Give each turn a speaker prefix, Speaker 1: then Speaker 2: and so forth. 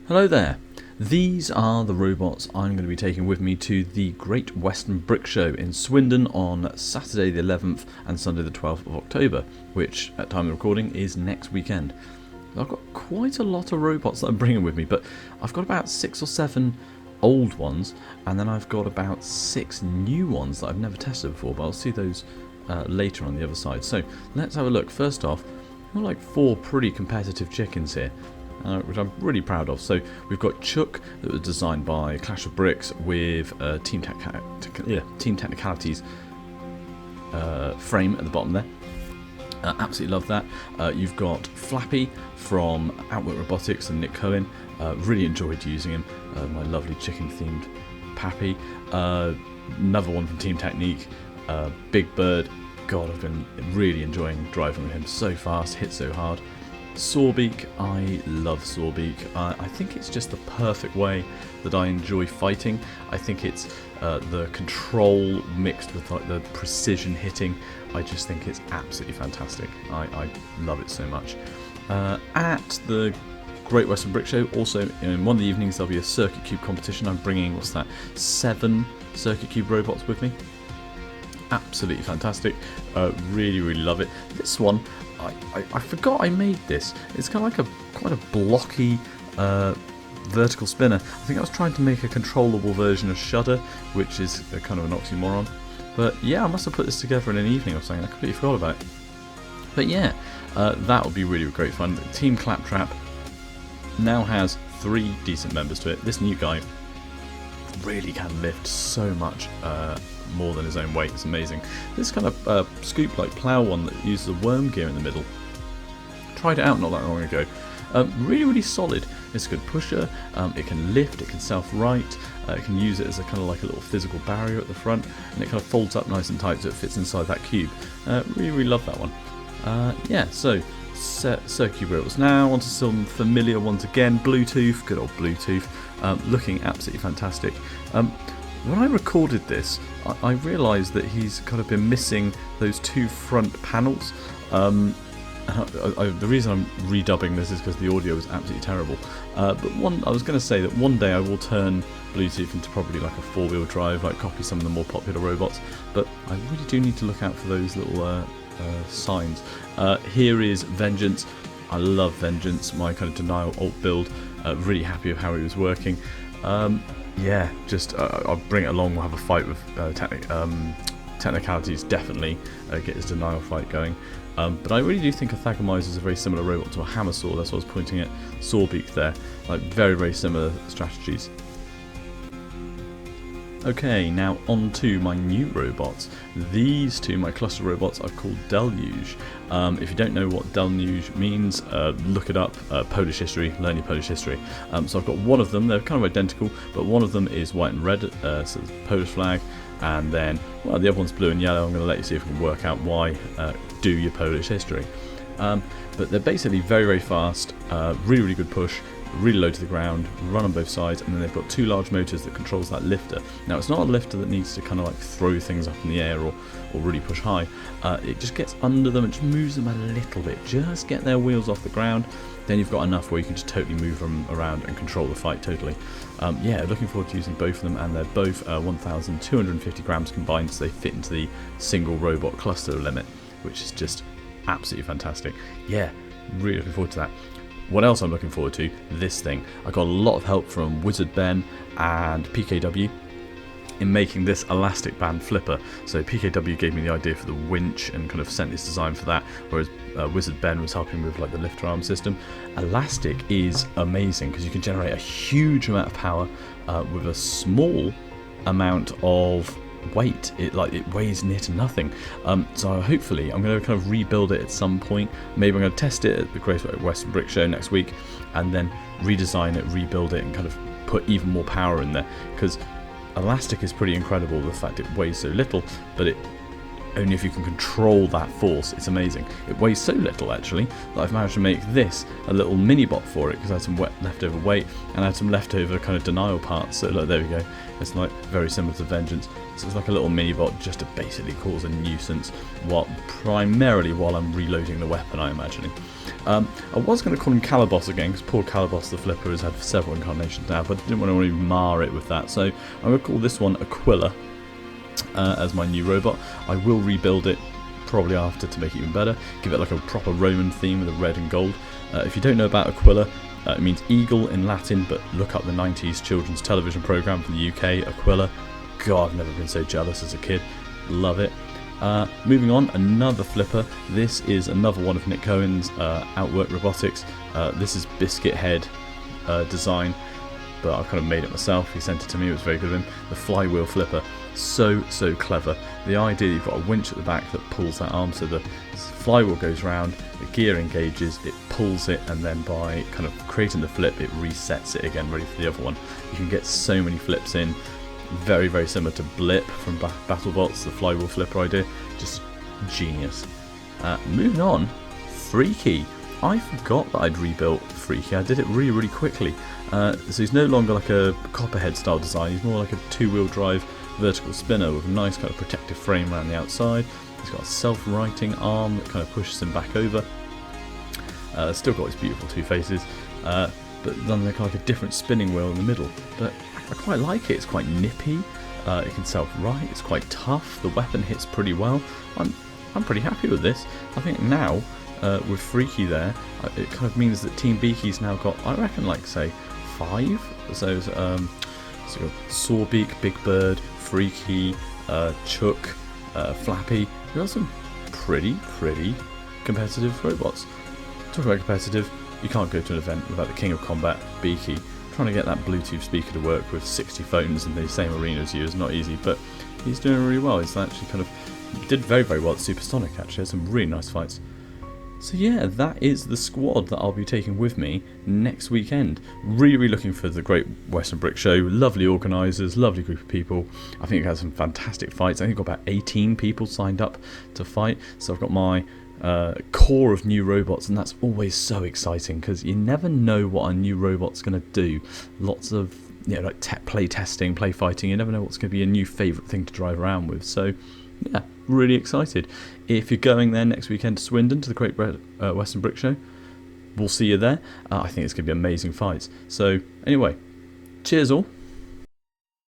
Speaker 1: Hello there. These are the robots I'm going to be taking with me to the Great Western Brick Show in Swindon on Saturday the 11th and Sunday the 12th of October, which at time of recording is next weekend. I've got quite a lot of robots that I'm bringing with me, but I've got about 6 or 7 old ones, and then I've got about 6 new ones that I've never tested before, but I'll see those later on the other side. So let's have a look. First off, I've got like 4 pretty competitive chickens here. Which I'm really proud of. So we've got Chuck, that was designed by Clash of Bricks with Team Technicalities frame at the bottom there. Absolutely love that. You've got Flappy from Outwork Robotics and Nick Cohen. Really enjoyed using him. My lovely chicken-themed Pappy. Another one from Team Technique. Big Bird. God, I've been really enjoying driving with him. So fast, hits so hard. Sawbeak, I love Sawbeak. I think it's just the perfect way that I enjoy fighting. I think it's the control mixed with like the precision hitting. I just think it's absolutely fantastic. I love it so much. At the Great Western Brick Show, also in one of the evenings there'll be a Circuit Cube competition. I'm bringing, 7 Circuit Cube robots with me. Absolutely fantastic. Really love it. This one, I forgot I made this. It's kind of like quite a blocky vertical spinner. I think I was trying to make a controllable version of Shudder, which is a kind of an oxymoron. But yeah, I must have put this together in an evening or something. I completely forgot about it. But yeah, that would be really great fun. Team Claptrap now has 3 decent members to it. This new guy really can lift so much more than his own weight. It's amazing. This kind of scoop like plough one that uses a worm gear in the middle, tried it out not that long ago. Really solid. It's a good pusher. It can lift, it can self-right, it can use it as a kind of like a little physical barrier at the front, and it kind of folds up nice and tight so it fits inside that cube. Really love that one. Yeah, so Circuit robots. Now onto some familiar ones again. Bluetooth, good old Bluetooth, looking absolutely fantastic. When I recorded this, I realised that he's kind of been missing those 2 front panels. The reason I'm redubbing this is because the audio is absolutely terrible. But I was going to say that one day I will turn Bluetooth into probably like a 4-wheel drive, like copy some of the more popular robots. But I really do need to look out for those little signs. Here is Vengeance. I love Vengeance, my kind of denial alt build. Really happy with how it was working. Yeah, just I'll bring it along. We'll have a fight with Technicalities. Definitely get his denial fight going. But I really do think a Thagomizer is a very similar robot to a hammer saw. That's what I was pointing at Sawbeak there. Like very similar strategies. Okay, now on to my new robots. These 2, my cluster robots, I've called Deluge. If you don't know what Deluge means, look it up. Polish history, learn your Polish history. So I've got one of them, they're kind of identical, but one of them is white and red, so it's the Polish flag, and then the other one's blue and yellow. I'm going to let you see if we can work out why. Do your Polish history. But they're basically very fast, really good push, really low to the ground, run on both sides, and then they've got 2 large motors that controls that lifter. Now it's not a lifter that needs to kind of like throw things up in the air or really push high. It just gets under them and just moves them a little bit, just get their wheels off the ground. Then you've got enough where you can just totally move them around and control the fight totally. Yeah, looking forward to using both of them, and they're both 1,250 grams combined, so they fit into the single robot cluster limit, which is just absolutely fantastic. Yeah, really looking forward to that. What else I'm looking forward to? This thing. I got a lot of help from Wizard Ben and PKW in making this elastic band flipper. So PKW gave me the idea for the winch and kind of sent this design for that, whereas Wizard Ben was helping with like the lifter arm system. Elastic is amazing because you can generate a huge amount of power with a small amount of weight. It weighs near to nothing. So hopefully I'm going to kind of rebuild it at some point. Maybe I'm going to test it at the Great Western Brick Show next week, and then redesign it, rebuild it, and kind of put even more power in there, because elastic is pretty incredible, the fact it weighs so little, but it only if you can control that force. It's amazing. It weighs so little actually that I've managed to make this a little mini bot for it, because I had some leftover weight and I had some leftover kind of denial parts. So like, there we go. It's like very similar to Vengeance. So it's like a little mini bot just to basically cause a nuisance, primarily while I'm reloading the weapon, I'm imagining. I was going to call him Calabos again, because poor Calabos the Flipper has had several incarnations now, but I didn't want to really mar it with that. So I'm going to call this one Aquila as my new robot. I will rebuild it probably after to make it even better, give it like a proper Roman theme with a red and gold. If you don't know about Aquila, it means eagle in Latin, but look up the 90s children's television programme from the UK, Aquila. God, I've never been so jealous as a kid. Love it. Moving on, another flipper. This is another one of Nick Cohen's Outwork Robotics. This is Biscuit Head design, but I kind of made it myself. He sent it to me, it was very good of him. The flywheel flipper, so clever. The idea, you've got a winch at the back that pulls that arm, so the flywheel goes round, the gear engages, it pulls it, and then by kind of creating the flip, it resets it again, ready for the other one. You can get so many flips in. Very similar to Blip from BattleBots, the flywheel flipper idea. Just genius. Moving on, Freaky. I forgot that I'd rebuilt Freaky. I did it really quickly. So he's no longer like a Copperhead style design. He's more like a two-wheel drive vertical spinner with a nice kind of protective frame around the outside. He's got a self-righting arm that kind of pushes him back over. Still got his beautiful two faces, but then they're kind of like a different spinning wheel in the middle. But I quite like it. It's quite nippy. It can self-right. It's quite tough. The weapon hits pretty well. I'm pretty happy with this. I think now with Freaky there, it kind of means that Team Beaky's now got, I reckon, like say 5. So Sawbeak, Big Bird, Freaky, Chuck, Flappy. We've got some pretty competitive robots. Talking about competitive, you can't go to an event without the King of Combat, Beaky. Trying to get that Bluetooth speaker to work with 60 phones in the same arena as you is not easy, but he's doing really well. He's actually kind of did very well at Supersonic, actually. Had some really nice fights. So yeah, that is the squad that I'll be taking with me next weekend. Really looking for the Great Western Brick Show. Lovely organisers, lovely group of people. I think it had some fantastic fights. I think I've got about 18 people signed up to fight. So I've got my core of new robots, and that's always so exciting because you never know what a new robot's going to do. Lots of like play testing, play fighting. You never know what's going to be a new favourite thing to drive around with. So yeah, really excited. If you're going there next weekend to Swindon to the Great Western Brick Show, we'll see you there. I think it's going to be amazing fights. So anyway, cheers all.